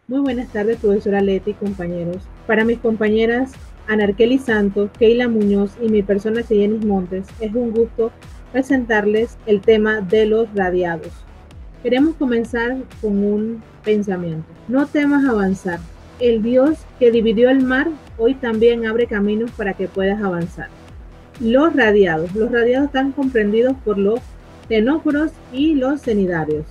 Muy buenas tardes, profesora Leti y compañeros. Para mis compañeras Anarkeli Santos, Keila Muñoz y mi persona Cheyenis Montes, es un gusto presentarles el tema de los radiados. Queremos comenzar con un pensamiento. No temas avanzar. El Dios que dividió el mar hoy también abre caminos para que puedas avanzar. Los radiados están comprendidos por los xenóforos y los cenidarios.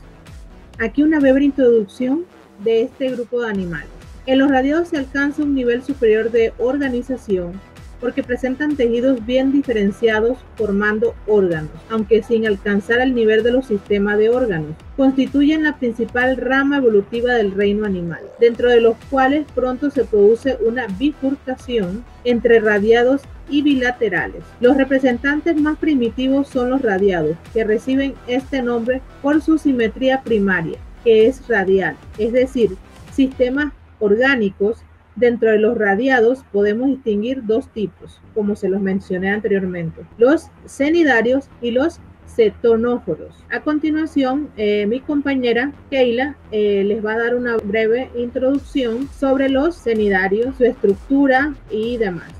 Aquí una breve introducción de este grupo de animales. En los radiados se alcanza un nivel superior de organización porque presentan tejidos bien diferenciados formando órganos, aunque sin alcanzar el nivel de los sistemas de órganos. Constituyen la principal rama evolutiva del reino animal, dentro de los cuales pronto se produce una bifurcación entre radiados y bilaterales. Los representantes más primitivos son los radiados, que reciben este nombre por su simetría primaria, que es radial, es decir, sistemas orgánicos. Dentro de los radiados podemos distinguir dos tipos, como se los mencioné anteriormente, los cenidarios y los cetonóforos. A continuación, mi compañera Keila les va a dar una breve introducción sobre los cenidarios, su estructura y demás.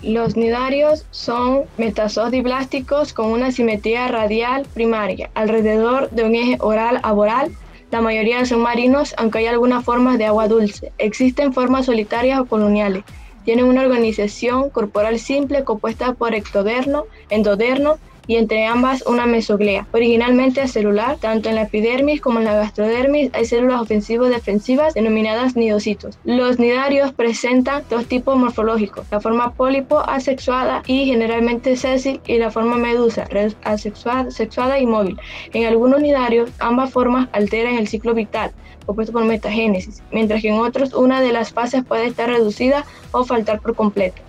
Los cnidarios son metazoodiblásticos con una simetría radial primaria, alrededor de un eje oral a voral. La mayoría son marinos, aunque hay algunas formas de agua dulce. Existen formas solitarias o coloniales. Tienen una organización corporal simple compuesta por ectodermo, endodermo y entre ambas una mesoglea, originalmente celular. Tanto en la epidermis como en la gastrodermis hay células ofensivo-defensivas denominadas nidocitos. Los cnidarios presentan dos tipos morfológicos, la forma pólipo asexuada y generalmente sésil, y la forma medusa asexuada y móvil. En algunos cnidarios ambas formas alteran el ciclo vital, compuesto por metagénesis, mientras que en otros una de las fases puede estar reducida o faltar por completo.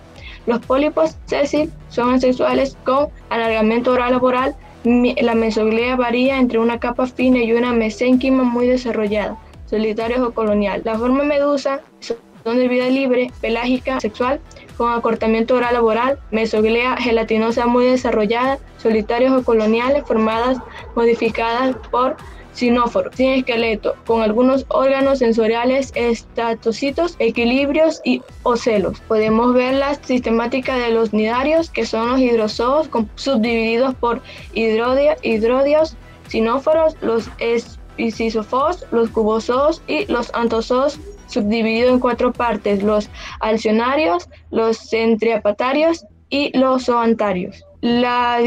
Los pólipos sésil son asexuales con alargamiento oral a voral. La mesoglea varía entre una capa fina y una mesénquima muy desarrollada, solitarios o colonial. La forma medusa son de vida libre, pelágica, sexual, con acortamiento oral a voral, mesoglea gelatinosa muy desarrollada, solitarios o coloniales, formadas modificadas por xenóforos, sin esqueleto, con algunos órganos sensoriales, estatocitos, equilibrios y ocelos. Podemos ver la sistemática de los cnidarios, que son los hidrozoos, subdivididos por hidrodios, xenóforos, los espicizozoos, los cubozoos y los antozoos, subdividido en 4 partes: los alcionarios, los centriapatarios y los zoantarios. La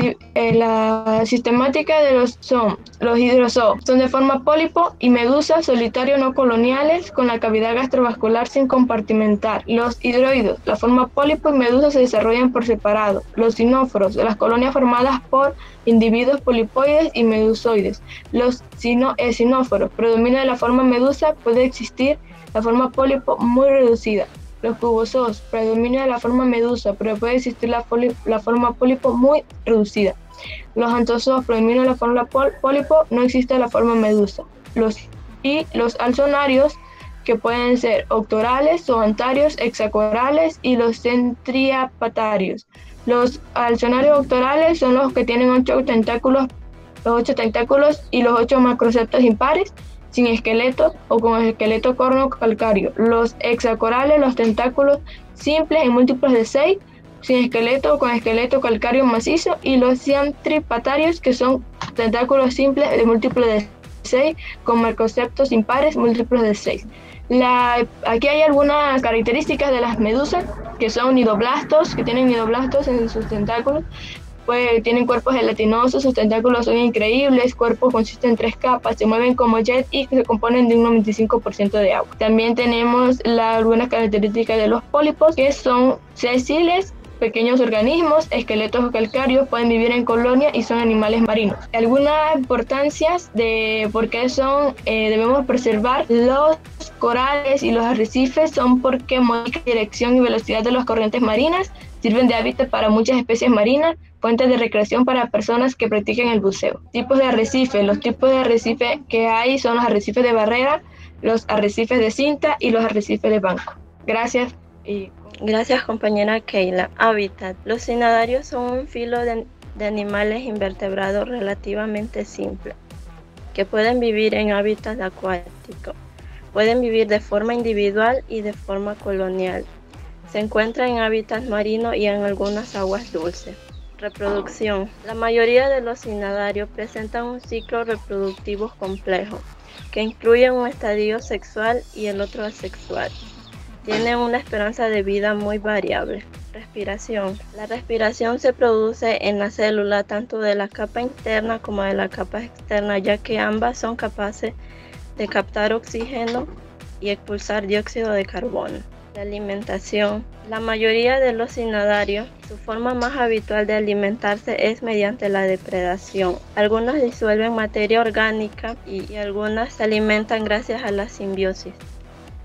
sistemática de los hidrozoos son de forma pólipo y medusa, solitario no coloniales, con la cavidad gastrovascular sin compartimentar. Los hidroidos, la forma pólipo y medusa, se desarrollan por separado. Los xenóforos, las colonias formadas por individuos polipoides y medusoides. Los xenóforos, predomina la forma medusa, puede existir la forma pólipo muy reducida. Los cubozoos, predomina la forma medusa, pero puede existir la forma pólipo muy reducida. Los antozoos, predomina la forma pólipo, no existe la forma medusa. Los alcionarios, que pueden ser octorales, zoantarios, hexacorales, y los centriapatarios. Los alcionarios octorales son los que tienen 8 tentáculos, los 8 tentáculos y los 8 macroceptos impares, sin esqueleto o con esqueleto corno calcáreo. Los hexacorales, los tentáculos simples en múltiplos de 6, sin esqueleto o con esqueleto calcáreo macizo, y los centripatarios, que son tentáculos simples de múltiplos de 6, con macroceptos impares múltiplos de 6. Aquí hay algunas características de las medusas, que son nidoblastos, que tienen nidoblastos en sus tentáculos. Pues tienen cuerpos gelatinosos, sus tentáculos son increíbles, cuerpo consiste en 3 capas, se mueven como jet y se componen de un 95% de agua. También tenemos algunas características de los pólipos, que son sésiles, pequeños organismos, esqueletos calcáreos, pueden vivir en colonia y son animales marinos. Algunas importancias de por qué debemos preservar los corales y los arrecifes son porque modifican la dirección y velocidad de las corrientes marinas, sirven de hábitat para muchas especies marinas, fuentes de recreación para personas que practiquen el buceo. Tipos de arrecife. Los tipos de arrecife que hay son los arrecifes de barrera, los arrecifes de cinta y los arrecifes de banco. Gracias. Gracias, compañera Keila. Hábitat. Los cnidarios son un filo de animales invertebrados relativamente simple, que pueden vivir en hábitats acuáticos. Pueden vivir de forma individual y de forma colonial. Se encuentran en hábitats marinos y en algunas aguas dulces. Reproducción. La mayoría de los cnidarios presentan un ciclo reproductivo complejo, que incluye un estadio sexual y el otro asexual. Tienen una esperanza de vida muy variable. Respiración. La respiración se produce en la célula tanto de la capa interna como de la capa externa, ya que ambas son capaces de captar oxígeno y expulsar dióxido de carbono. La alimentación. La mayoría de los cnidarios, su forma más habitual de alimentarse es mediante la depredación. Algunas disuelven materia orgánica y algunas se alimentan gracias a la simbiosis.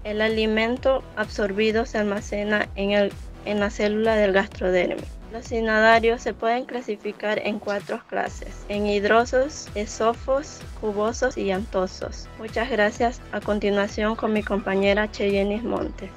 El alimento absorbido se almacena en la célula del gastrodermis. Los cnidarios se pueden clasificar en 4 clases: enhidrosos, esofos, cubosos y antosos. Muchas gracias. A continuación con mi compañera Cheyenis Montes.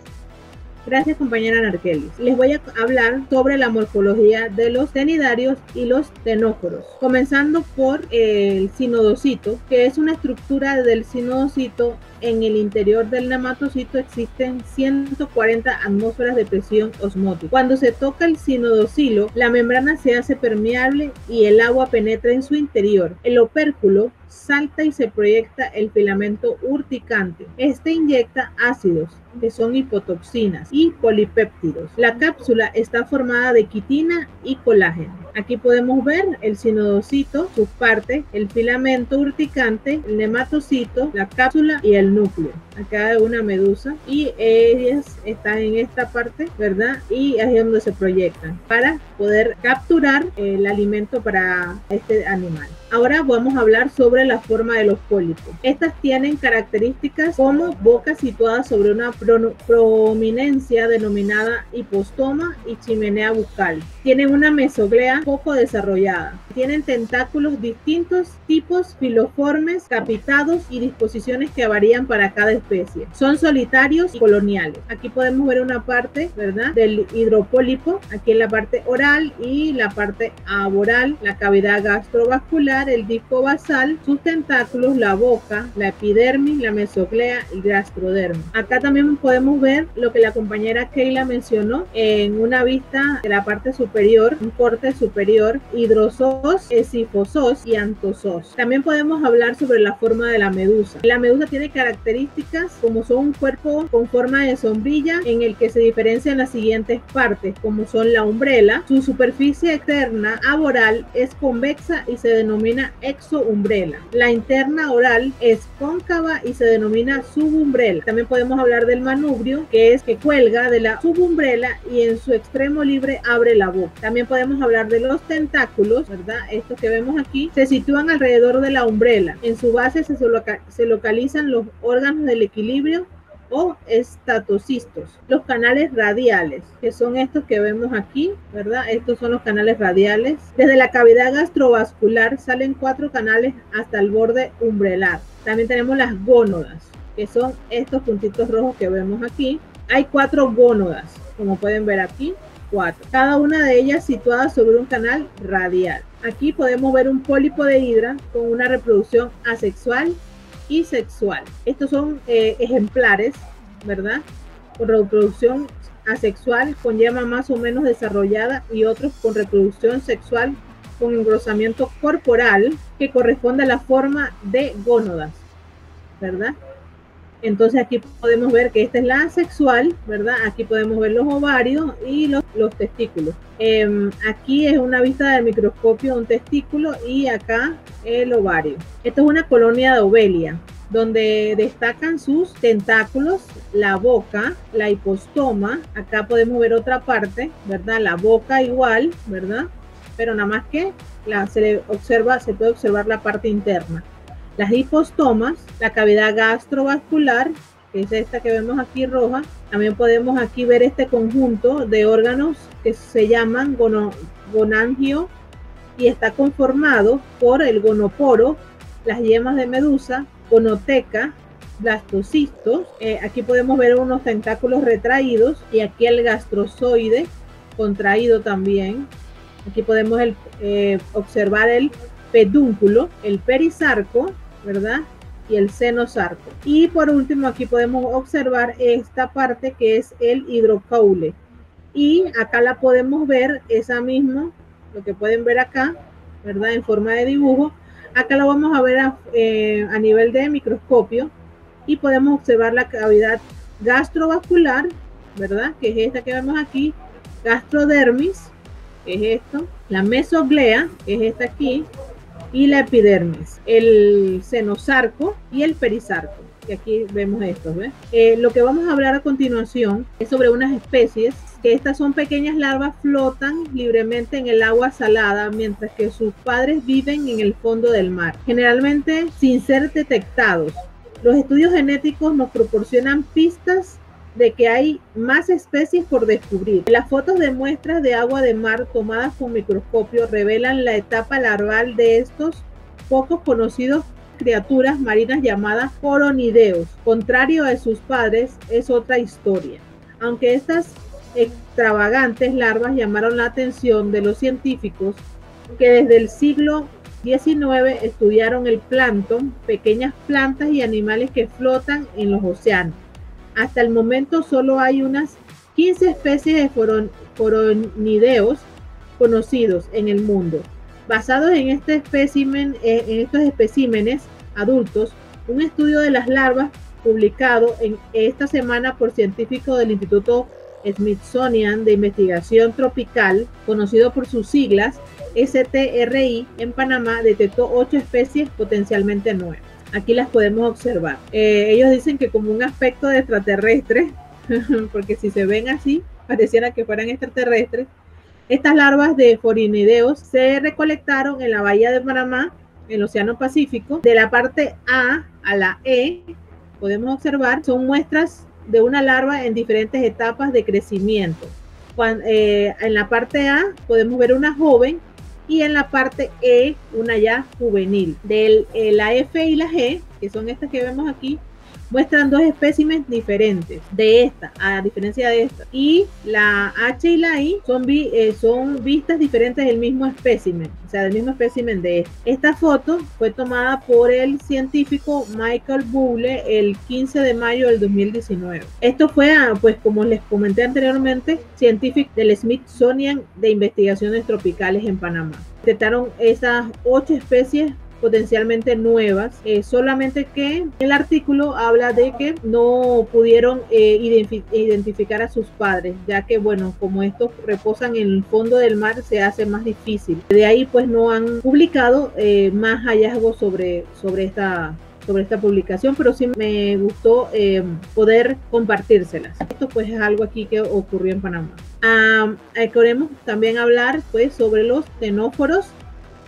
Gracias, compañera Anarkelis. Les voy a hablar sobre la morfología de los cnidarios y los ctenóforos, comenzando por el cinodocito, que es una estructura del cinodocito. En el interior del nematocito existen 140 atmósferas de presión osmótica. Cuando se toca el cinodocilo, la membrana se hace permeable y el agua penetra en su interior. El opérculo salta y se proyecta el filamento urticante. Este inyecta ácidos, que son hipotoxinas, y polipéptidos. La cápsula está formada de quitina y colágeno. Aquí podemos ver el cinodocito, sus partes, el filamento urticante, el nematocito, la cápsula y el núcleo. Acá hay una medusa y ellas están en esta parte, ¿verdad? Y ahí es donde se proyectan para poder capturar el alimento para este animal. Ahora vamos a hablar sobre la forma de los pólipos. Estas tienen características como boca situada sobre una prominencia denominada hipostoma y chimenea bucal. Tienen una mesoglea poco desarrollada. Tienen tentáculos distintos tipos, filoformes, capitados y disposiciones que varían para cada especie. Son solitarios y coloniales. Aquí podemos ver una parte, ¿verdad?, del hidropólipo, aquí en la parte oral y la parte aboral, la cavidad gastrovascular, el disco basal, sus tentáculos, la boca, la epidermis, la mesoglea y el gastrodermis. Acá también podemos ver lo que la compañera Keila mencionó en una vista de la parte superior, un corte superior, hidrozoos, esifozoos y antozoos. También podemos hablar sobre la forma de la medusa. La medusa tiene características como son un cuerpo con forma de sombrilla en el que se diferencian las siguientes partes, como son la umbrela. Su superficie externa aboral es convexa y se denomina exoumbrela. La interna oral es cóncava y se denomina subumbrela. También podemos hablar del manubrio, que es que cuelga de la subumbrela y en su extremo libre abre la boca. También podemos hablar de los tentáculos, ¿verdad? Estos que vemos aquí se sitúan alrededor de la umbrela. En su base se localizan los órganos del equilibrio o estatocistos. Los canales radiales, que son estos que vemos aquí, ¿verdad? Estos son los canales radiales. Desde la cavidad gastrovascular salen 4 canales hasta el borde umbrelar. También tenemos las gónodas, que son estos puntitos rojos que vemos aquí. Hay 4 gónodas, como pueden ver aquí, 4. Cada una de ellas situada sobre un canal radial. Aquí podemos ver un pólipo de hidra con una reproducción asexual y sexual. Estos son ejemplares, ¿verdad?, con reproducción asexual con yema más o menos desarrollada y otros con reproducción sexual con engrosamiento corporal que corresponde a la forma de gónodas, ¿verdad? Entonces aquí podemos ver que esta es la asexual, ¿verdad? Aquí podemos ver los ovarios y los testículos. Aquí es una vista del microscopio de un testículo y acá el ovario. Esto es una colonia de Ovelia, donde destacan sus tentáculos, la boca, la hipostoma. Acá podemos ver otra parte, ¿verdad? La boca igual, ¿verdad? Pero nada más que se puede observar la parte interna. Las hipostomas, la cavidad gastrovascular, que es esta que vemos aquí roja. También podemos aquí ver este conjunto de órganos que se llaman gonangio y está conformado por el gonoporo, las yemas de medusa, gonoteca, blastocistos. Aquí podemos ver unos tentáculos retraídos y aquí el gastrozoide contraído también. Aquí podemos observar el pedúnculo, el perisarco, ¿verdad? y el senosarco. Y por último aquí podemos observar esta parte que es el hidrocaule. Y acá la podemos ver, esa misma, lo que pueden ver acá, ¿verdad? En forma de dibujo. Acá lo vamos a ver a nivel de microscopio y podemos observar la cavidad gastrovascular, ¿verdad? Que es esta que vemos aquí, gastrodermis, que es esto, la mesoglea, que es esta aquí, y la epidermis, el senosarco y el perisarco, que aquí vemos estos, ¿ves? Lo que vamos a hablar a continuación es sobre unas especies, que estas son pequeñas larvas, flotan libremente en el agua salada, mientras que sus padres viven en el fondo del mar, generalmente sin ser detectados. Los estudios genéticos nos proporcionan pistas de que hay más especies por descubrir. Las fotos de muestras de agua de mar tomadas con microscopio revelan la etapa larval de estos pocos conocidos criaturas marinas llamadas coronideos. Contrario a sus padres, es otra historia. Aunque estas extravagantes larvas llamaron la atención de los científicos que desde el siglo XIX estudiaron el plancton, pequeñas plantas y animales que flotan en los océanos. Hasta el momento solo hay unas 15 especies de coronideos conocidos en el mundo. Basados en estos especímenes adultos, un estudio de las larvas publicado en esta semana por científicos del Instituto Smithsonian de Investigación Tropical, conocido por sus siglas STRI, en Panamá, detectó 8 especies potencialmente nuevas. Aquí las podemos observar. Ellos dicen que como un aspecto de extraterrestre, porque si se ven así, pareciera que fueran extraterrestres. Estas larvas de coronideos se recolectaron en la bahía de Panamá, en el Océano Pacífico. De la parte A a la E, podemos observar, son muestras de una larva en diferentes etapas de crecimiento. En la parte A podemos ver una joven y en la parte E una ya juvenil. La F y la G, que son estas que vemos aquí, muestran 2 especímenes diferentes de esta, a diferencia de esta. Y la H y la I son vistas diferentes del mismo espécimen, o sea, del mismo espécimen de esta. Esta foto fue tomada por el científico Michael Buble el 15 de mayo del 2019. Esto fue, pues como les comenté anteriormente, científico del Smithsonian de Investigaciones Tropicales en Panamá. Detectaron esas 8 especies potencialmente nuevas, solamente que el artículo habla de que no pudieron identificar a sus padres, ya que bueno, como estos reposan en el fondo del mar, se hace más difícil. De ahí pues no han publicado más hallazgos sobre esta publicación, pero sí me gustó poder compartírselas. Esto pues es algo aquí que ocurrió en Panamá. Queremos también hablar pues sobre los ctenóforos,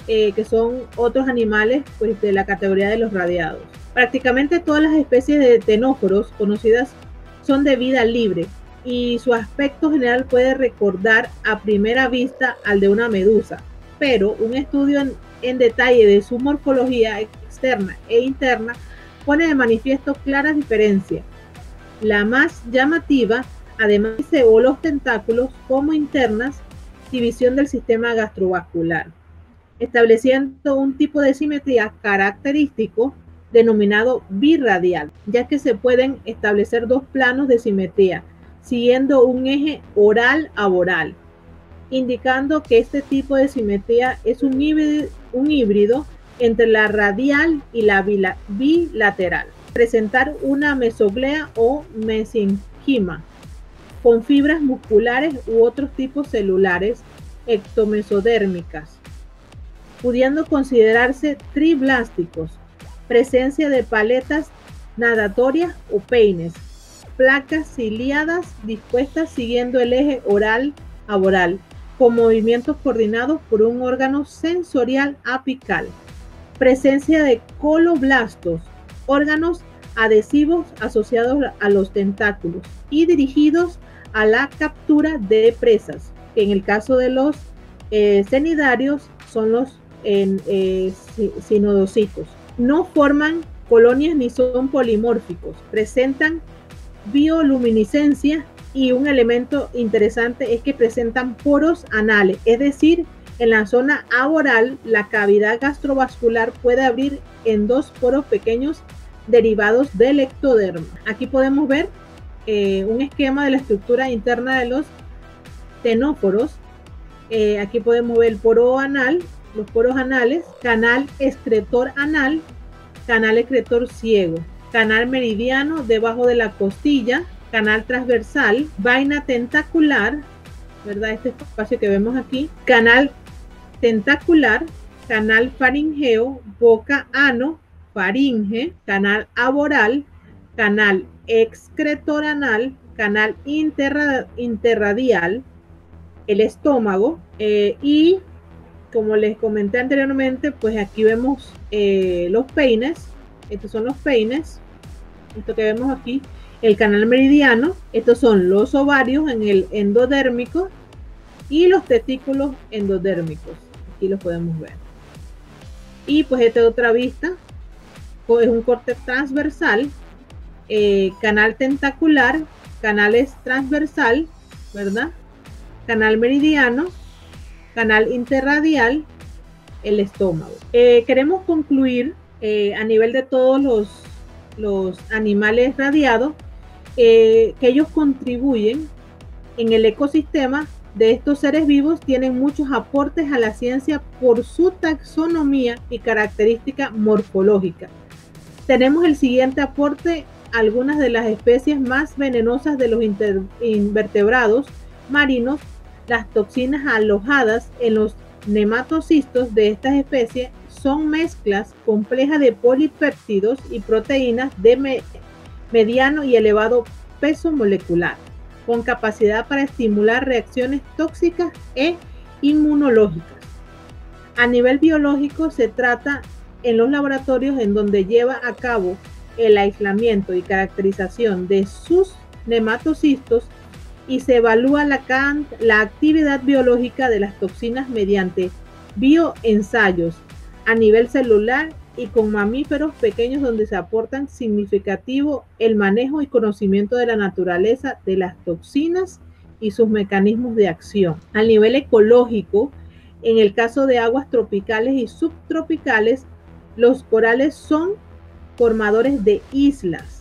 que son otros animales pues, de la categoría de los radiados. Prácticamente todas las especies de ctenóforos conocidas son de vida libre y su aspecto general puede recordar a primera vista al de una medusa, pero un estudio en detalle de su morfología externa e interna pone de manifiesto claras diferencias. La más llamativa, además de los tentáculos como internas, división del sistema gastrovascular, estableciendo un tipo de simetría característico denominado birradial, ya que se pueden establecer 2 planos de simetría, siguiendo un eje oral a voral, indicando que este tipo de simetría es un híbrido entre la radial y la bilateral. Presentar una mesoglea o mesenquima, con fibras musculares u otros tipos celulares ectomesodérmicas, pudiendo considerarse triblásticos, presencia de paletas natatorias o peines, placas ciliadas dispuestas siguiendo el eje oral a voral, con movimientos coordinados por un órgano sensorial apical, presencia de coloblastos, órganos adhesivos asociados a los tentáculos y dirigidos a la captura de presas, que en el caso de los cnidarios son los cinodocitos. No forman colonias ni son polimórficos, presentan bioluminiscencia y un elemento interesante es que presentan poros anales, es decir, en la zona aboral la cavidad gastrovascular puede abrir en 2 poros pequeños derivados del ectoderma. Aquí podemos ver un esquema de la estructura interna de los ctenóforos. Aquí podemos ver el poro anal, los poros anales, canal excretor anal, canal excretor ciego, canal meridiano debajo de la costilla, canal transversal, vaina tentacular, ¿verdad? Este espacio que vemos aquí, canal tentacular, canal faringeo, boca ano, faringe, canal aboral, canal excretor anal, canal interradial, el estómago, y como les comenté anteriormente, pues aquí vemos los peines. Estos son los peines. Esto que vemos aquí, el canal meridiano. Estos son los ovarios en el endodérmico y los testículos endodérmicos. Aquí los podemos ver. Y pues esta es otra vista. Es un corte transversal, canal tentacular, canales transversal, ¿verdad? Canal meridiano, canal interradial, el estómago. Queremos concluir a nivel de todos los animales radiados que ellos contribuyen en el ecosistema de estos seres vivos, tienen muchos aportes a la ciencia por su taxonomía y característica morfológica. Tenemos el siguiente aporte: algunas de las especies más venenosas de los invertebrados marinos. Las toxinas alojadas en los nematocistos de estas especies son mezclas complejas de polipéptidos y proteínas de mediano y elevado peso molecular, con capacidad para estimular reacciones tóxicas e inmunológicas. A nivel biológico, se trata en los laboratorios en donde lleva a cabo el aislamiento y caracterización de sus nematocistos, y se evalúa la actividad biológica de las toxinas mediante bioensayos a nivel celular y con mamíferos pequeños, donde se aportan significativo el manejo y conocimiento de la naturaleza de las toxinas y sus mecanismos de acción. A nivel ecológico, en el caso de aguas tropicales y subtropicales, los corales son formadores de islas.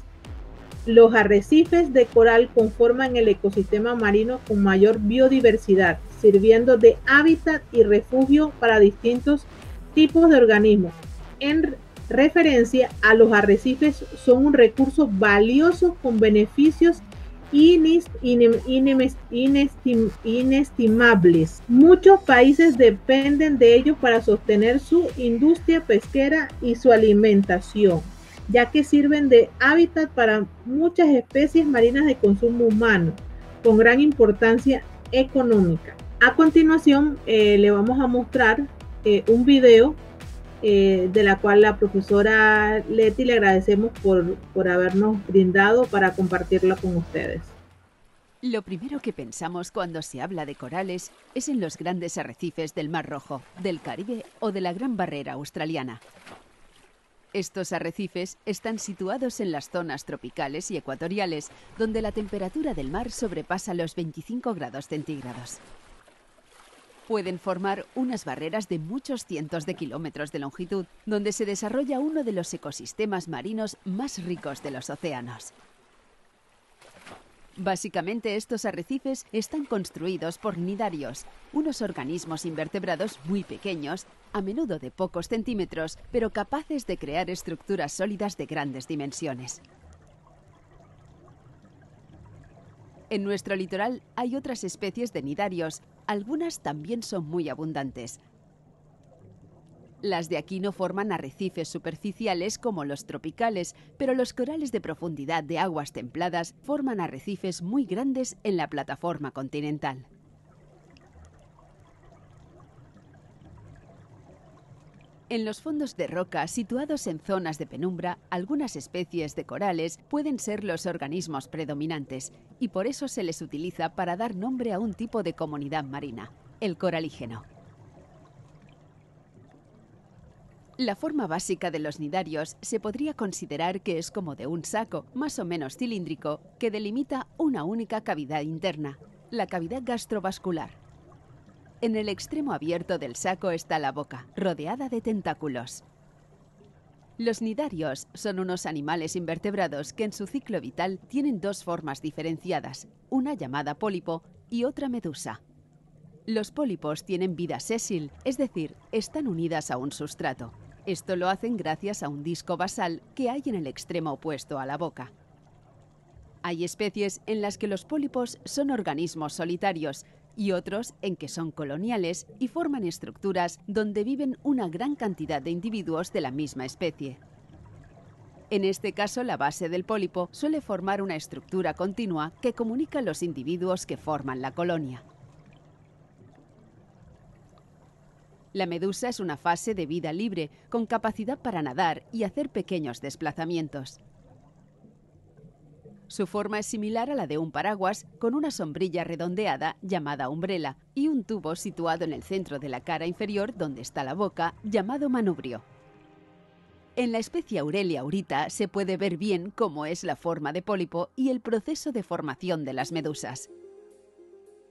Los arrecifes de coral conforman el ecosistema marino con mayor biodiversidad, sirviendo de hábitat y refugio para distintos tipos de organismos. En referencia a los arrecifes, son un recurso valioso con beneficios inestimables. Muchos países dependen de ellos para sostener su industria pesquera y su alimentación, ya que sirven de hábitat para muchas especies marinas de consumo humano, con gran importancia económica. A continuación, le vamos a mostrar un video de la cual la profesora Leti le agradecemos por habernos brindado para compartirla con ustedes. Lo primero que pensamos cuando se habla de corales es en los grandes arrecifes del Mar Rojo, del Caribe o de la Gran Barrera Australiana. Estos arrecifes están situados en las zonas tropicales y ecuatoriales, donde la temperatura del mar sobrepasa los 25 grados centígrados. Pueden formar unas barreras de muchos cientos de kilómetros de longitud, donde se desarrolla uno de los ecosistemas marinos más ricos de los océanos. Básicamente, estos arrecifes están construidos por nidarios, unos organismos invertebrados muy pequeños, a menudo de pocos centímetros, pero capaces de crear estructuras sólidas de grandes dimensiones. En nuestro litoral hay otras especies de nidarios, algunas también son muy abundantes. Las de aquí no forman arrecifes superficiales como los tropicales, pero los corales de profundidad de aguas templadas forman arrecifes muy grandes en la plataforma continental. En los fondos de roca, situados en zonas de penumbra, algunas especies de corales pueden ser los organismos predominantes, y por eso se les utiliza para dar nombre a un tipo de comunidad marina, el coralígeno. La forma básica de los nidarios se podría considerar que es como de un saco, más o menos cilíndrico, que delimita una única cavidad interna, la cavidad gastrovascular. En el extremo abierto del saco está la boca, rodeada de tentáculos. Los cnidarios son unos animales invertebrados que en su ciclo vital tienen dos formas diferenciadas, una llamada pólipo y otra medusa. Los pólipos tienen vida sésil, es decir, están unidas a un sustrato. Esto lo hacen gracias a un disco basal que hay en el extremo opuesto a la boca. Hay especies en las que los pólipos son organismos solitarios y otros en que son coloniales y forman estructuras donde viven una gran cantidad de individuos de la misma especie. En este caso, la base del pólipo suele formar una estructura continua que comunica los individuos que forman la colonia. La medusa es una fase de vida libre, con capacidad para nadar y hacer pequeños desplazamientos. Su forma es similar a la de un paraguas, con una sombrilla redondeada llamada umbrela y un tubo situado en el centro de la cara inferior donde está la boca, llamado manubrio. En la especie Aurelia aurita se puede ver bien cómo es la forma de pólipo y el proceso de formación de las medusas.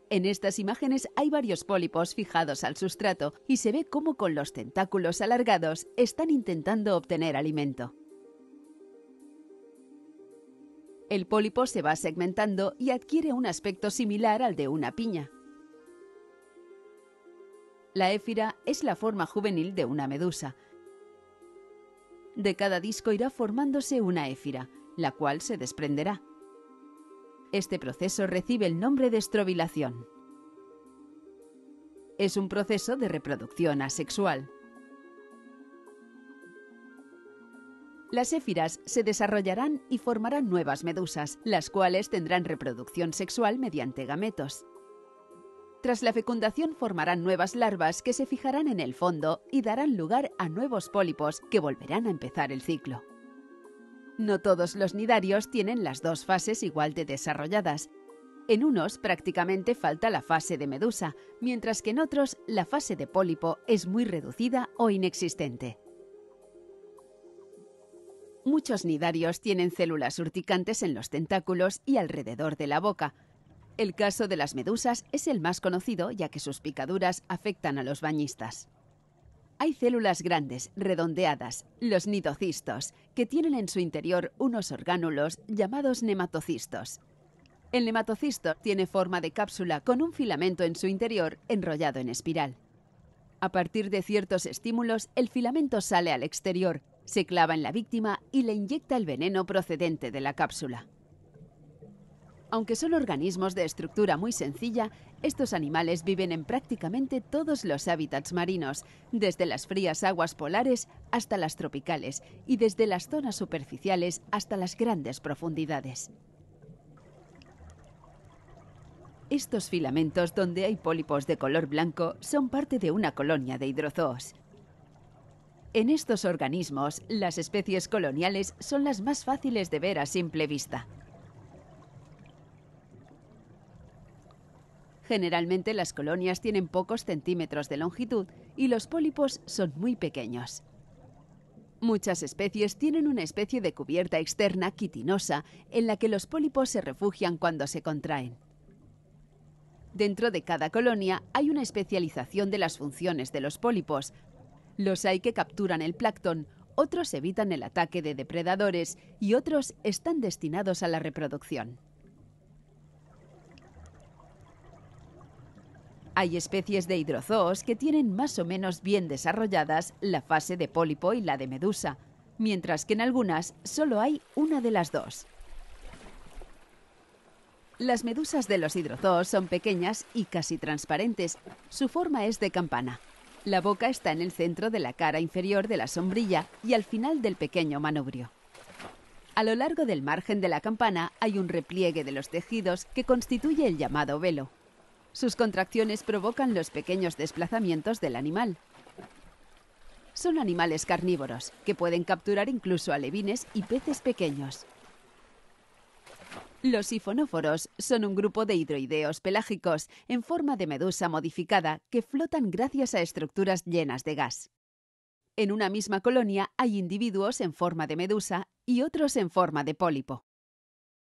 En estas imágenes hay varios pólipos fijados al sustrato y se ve cómo con los tentáculos alargados están intentando obtener alimento. El pólipo se va segmentando y adquiere un aspecto similar al de una piña. La éfira es la forma juvenil de una medusa. De cada disco irá formándose una éfira, la cual se desprenderá. Este proceso recibe el nombre de estrobilación. Es un proceso de reproducción asexual. Las éfiras se desarrollarán y formarán nuevas medusas, las cuales tendrán reproducción sexual mediante gametos. Tras la fecundación formarán nuevas larvas que se fijarán en el fondo y darán lugar a nuevos pólipos que volverán a empezar el ciclo. No todos los cnidarios tienen las dos fases igual de desarrolladas. En unos prácticamente falta la fase de medusa, mientras que en otros la fase de pólipo es muy reducida o inexistente. Muchos cnidarios tienen células urticantes en los tentáculos y alrededor de la boca. El caso de las medusas es el más conocido, ya que sus picaduras afectan a los bañistas. Hay células grandes, redondeadas, los cnidocistos, que tienen en su interior unos orgánulos llamados nematocistos. El nematocisto tiene forma de cápsula con un filamento en su interior enrollado en espiral. A partir de ciertos estímulos, el filamento sale al exterior, se clava en la víctima y le inyecta el veneno procedente de la cápsula. Aunque son organismos de estructura muy sencilla, estos animales viven en prácticamente todos los hábitats marinos, desde las frías aguas polares hasta las tropicales y desde las zonas superficiales hasta las grandes profundidades. Estos filamentos, donde hay pólipos de color blanco, son parte de una colonia de hidrozoos. En estos organismos, las especies coloniales son las más fáciles de ver a simple vista. Generalmente las colonias tienen pocos centímetros de longitud y los pólipos son muy pequeños. Muchas especies tienen una especie de cubierta externa quitinosa en la que los pólipos se refugian cuando se contraen. Dentro de cada colonia hay una especialización de las funciones de los pólipos. Los hay que capturan el plancton, otros evitan el ataque de depredadores y otros están destinados a la reproducción. Hay especies de hidrozoos que tienen más o menos bien desarrolladas la fase de pólipo y la de medusa, mientras que en algunas solo hay una de las dos. Las medusas de los hidrozoos son pequeñas y casi transparentes. Su forma es de campana. La boca está en el centro de la cara inferior de la sombrilla y al final del pequeño manubrio. A lo largo del margen de la campana hay un repliegue de los tejidos que constituye el llamado velo. Sus contracciones provocan los pequeños desplazamientos del animal. Son animales carnívoros, que pueden capturar incluso alevines y peces pequeños. Los sifonóforos son un grupo de hidroideos pelágicos en forma de medusa modificada que flotan gracias a estructuras llenas de gas. En una misma colonia hay individuos en forma de medusa y otros en forma de pólipo.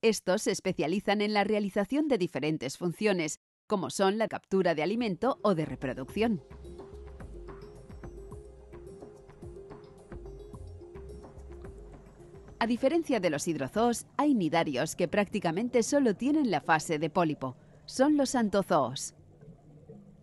Estos se especializan en la realización de diferentes funciones, como son la captura de alimento o de reproducción. A diferencia de los hidrozoos, hay nidarios que prácticamente solo tienen la fase de pólipo. Son los anthozoos.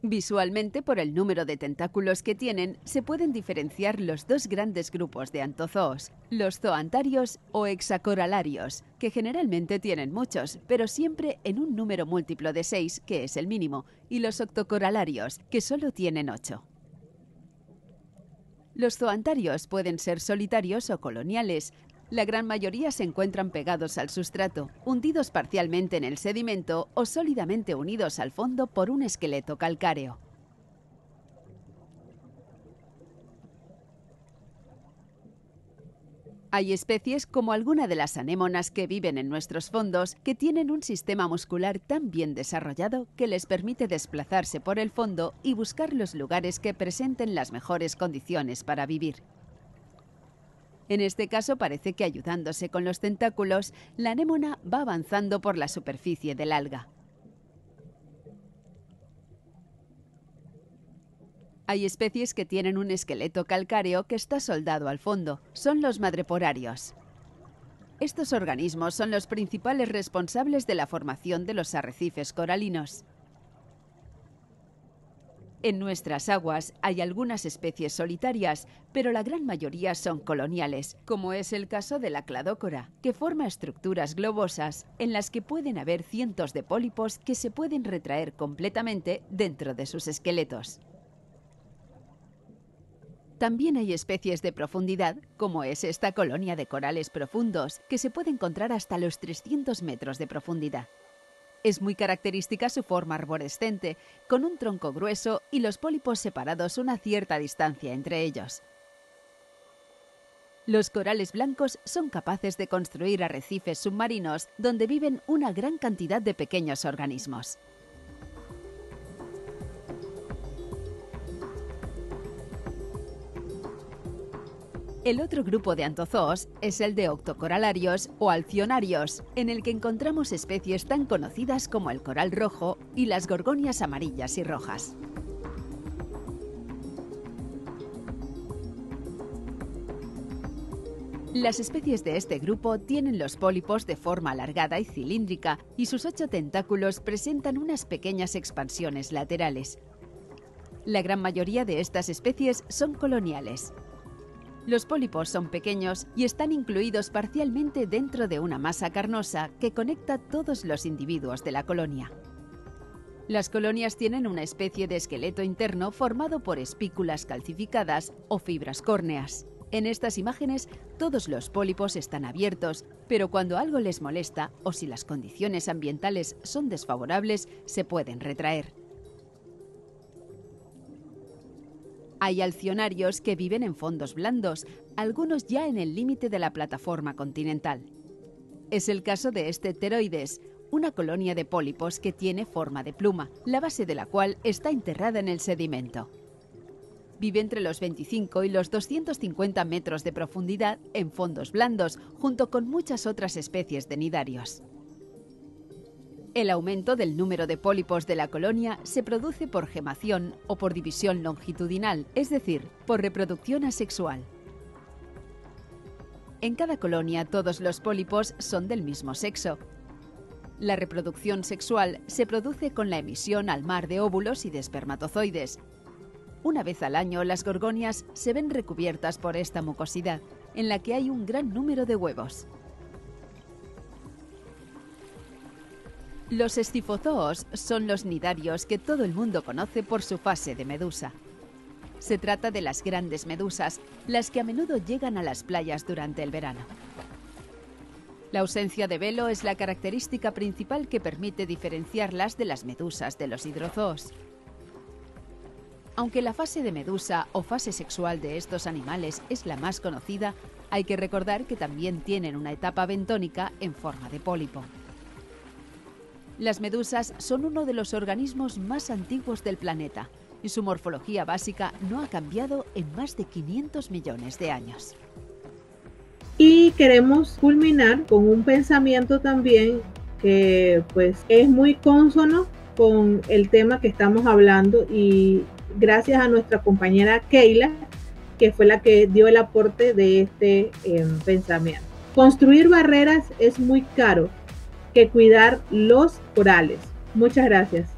Visualmente, por el número de tentáculos que tienen, se pueden diferenciar los dos grandes grupos de anthozoos, los zoantarios o hexacoralarios, que generalmente tienen muchos, pero siempre en un número múltiplo de 6, que es el mínimo, y los octocoralarios, que solo tienen 8. Los zoantarios pueden ser solitarios o coloniales. La gran mayoría se encuentran pegados al sustrato, hundidos parcialmente en el sedimento o sólidamente unidos al fondo por un esqueleto calcáreo. Hay especies como alguna de las anémonas que viven en nuestros fondos que tienen un sistema muscular tan bien desarrollado que les permite desplazarse por el fondo y buscar los lugares que presenten las mejores condiciones para vivir. En este caso parece que ayudándose con los tentáculos, la anémona va avanzando por la superficie del alga. Hay especies que tienen un esqueleto calcáreo que está soldado al fondo. Son los madreporarios. Estos organismos son los principales responsables de la formación de los arrecifes coralinos. En nuestras aguas hay algunas especies solitarias, pero la gran mayoría son coloniales, como es el caso de la cladócora, que forma estructuras globosas en las que pueden haber cientos de pólipos que se pueden retraer completamente dentro de sus esqueletos. También hay especies de profundidad, como es esta colonia de corales profundos, que se puede encontrar hasta los 300 metros de profundidad. Es muy característica su forma arborescente, con un tronco grueso y los pólipos separados una cierta distancia entre ellos. Los corales blancos son capaces de construir arrecifes submarinos donde viven una gran cantidad de pequeños organismos. El otro grupo de anthozoos es el de octocoralarios o alcionarios, en el que encontramos especies tan conocidas como el coral rojo y las gorgonias amarillas y rojas. Las especies de este grupo tienen los pólipos de forma alargada y cilíndrica y sus 8 tentáculos presentan unas pequeñas expansiones laterales. La gran mayoría de estas especies son coloniales. Los pólipos son pequeños y están incluidos parcialmente dentro de una masa carnosa que conecta todos los individuos de la colonia. Las colonias tienen una especie de esqueleto interno formado por espículas calcificadas o fibras córneas. En estas imágenes, todos los pólipos están abiertos, pero cuando algo les molesta o si las condiciones ambientales son desfavorables, se pueden retraer. Hay alcionarios que viven en fondos blandos, algunos ya en el límite de la plataforma continental. Es el caso de este pteroides, una colonia de pólipos que tiene forma de pluma, la base de la cual está enterrada en el sedimento. Vive entre los 25 y los 250 metros de profundidad en fondos blandos, junto con muchas otras especies de nidarios. El aumento del número de pólipos de la colonia se produce por gemación o por división longitudinal, es decir, por reproducción asexual. En cada colonia todos los pólipos son del mismo sexo. La reproducción sexual se produce con la emisión al mar de óvulos y de espermatozoides. Una vez al año las gorgonias se ven recubiertas por esta mucosidad, en la que hay un gran número de huevos. Los escifozoos son los nidarios que todo el mundo conoce por su fase de medusa. Se trata de las grandes medusas, las que a menudo llegan a las playas durante el verano. La ausencia de velo es la característica principal que permite diferenciarlas de las medusas de los hidrozoos. Aunque la fase de medusa o fase sexual de estos animales es la más conocida, hay que recordar que también tienen una etapa bentónica en forma de pólipo. Las medusas son uno de los organismos más antiguos del planeta y su morfología básica no ha cambiado en más de 500 millones de años. Y queremos culminar con un pensamiento también que pues es muy consono con el tema que estamos hablando, y gracias a nuestra compañera Keila, que fue la que dio el aporte de este pensamiento. Construir barreras es muy caro que cuidar los corales. Muchas gracias.